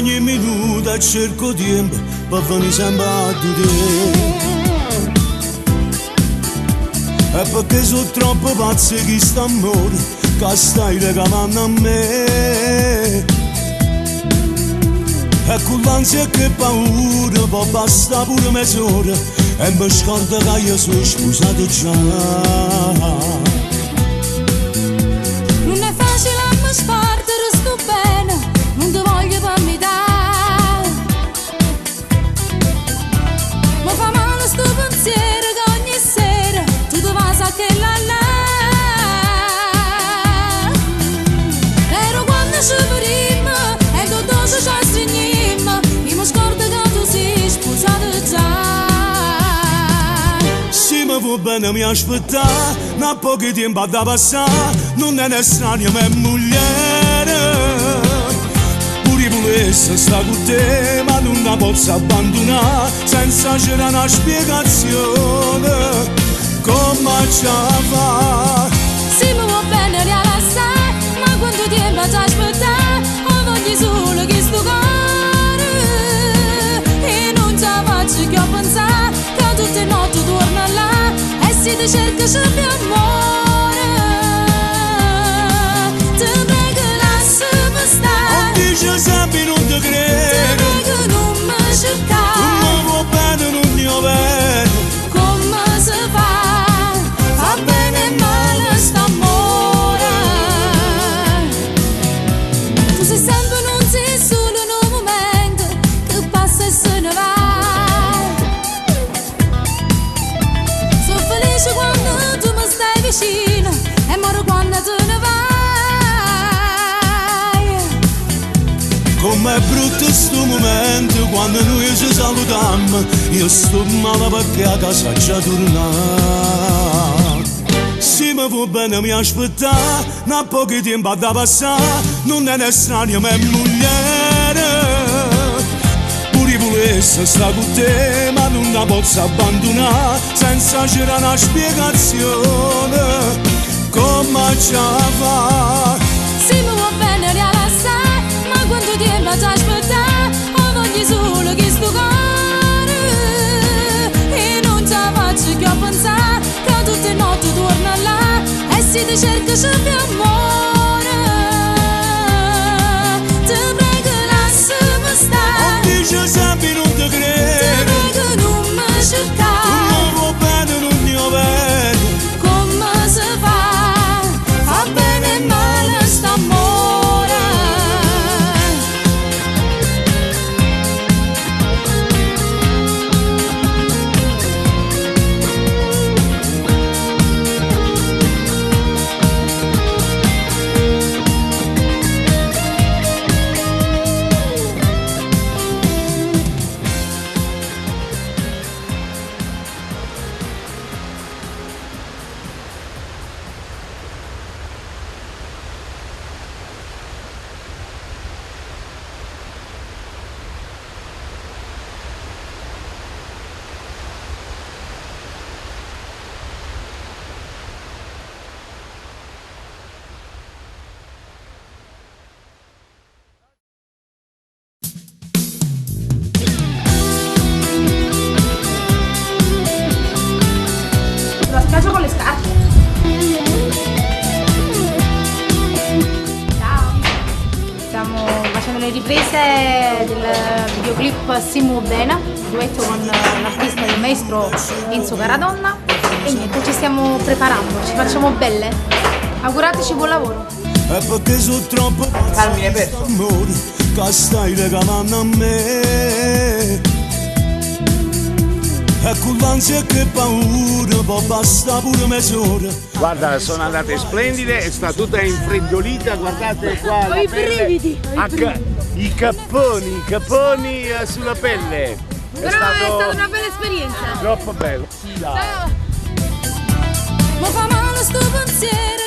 ogni minuto e cerco tempo per venire sempre a te. E perché sono troppo pazzo che sta amore che stai regalando a me. E con l'ansia e che paura poi basta pure mezz'ora e mi scordo che io sono sposato già. Non è facile a me spartere, sto bene, non ti voglio per me dare. Ma fa male sto pensiero che ogni sera tu ti vas a che là. Ero quando ci vedemmo e tutto ci stringemmo, io mi scordo che tu sei sposato già. Se mi va bene mi aspetta, ma poco tempo da passare, non è estraneo ma è moglie. Pure volesse sta con te, ma non la posso abbandonare, senza c'era una spiegazione, come ci fa? Se mi va bene rialassare, ma quanto tempo ti aspettare, ho voglio solo che sto cuore, e non ci faccio più pensare, che tutte le notti torno là, e se ti cerco c'è più amore, ti prego lasciami stare, Dice sempre non ti ti credo, prego non mi cercare, non mi va bene, non ti va bene. come si fa bene e male st'amore. Tu sei sempre, non sei solo in un momento che passa e se ne va. Sono felice quando tu mi stai vicino e muoro quando te ne vai. Com'è brutto sto momento quando noi ci salutiamo, io sto male perché a casa già tornato. Se mi va bene mi aspetta, ma poco tempo da passare, non è estraneo ma è moglie. Pure volesse sta con te, ma non la posso abbandonare, senza c'era una spiegazione, come ci fa? Se mi va bene rialassare, ma quanto tempo ti aspettare, ho voglio solo che sto cuore, e non ci faccio più pensare, che tutte le notti torno là, e se ti cerco c'è più amore, ti prego lasciami stare, Dice sempre non ti ti credo, prego non mi cercare, non mi va bene, non ti va bene. come si fa bene e male st'amore. La spiaggia con le scarpe. Ciao. Stiamo facendo le riprese del videoclip Siamo Bene, duetto con l'artista del maestro Enzo Caradonna. E niente, ci stiamo preparando, ci facciamo belle. Augurateci buon lavoro. È perché sono troppo Carmine perso. amore che stai regalando a me. E con l'ansia e che paura poi basta pure mezz'ora. Guarda, sono andate splendide e sta tutta infreddolita, guardate qua. Ho i brividi, I capponi sulla pelle. Però è stata una bella esperienza. Troppo bello. Ma fa male sto pensiero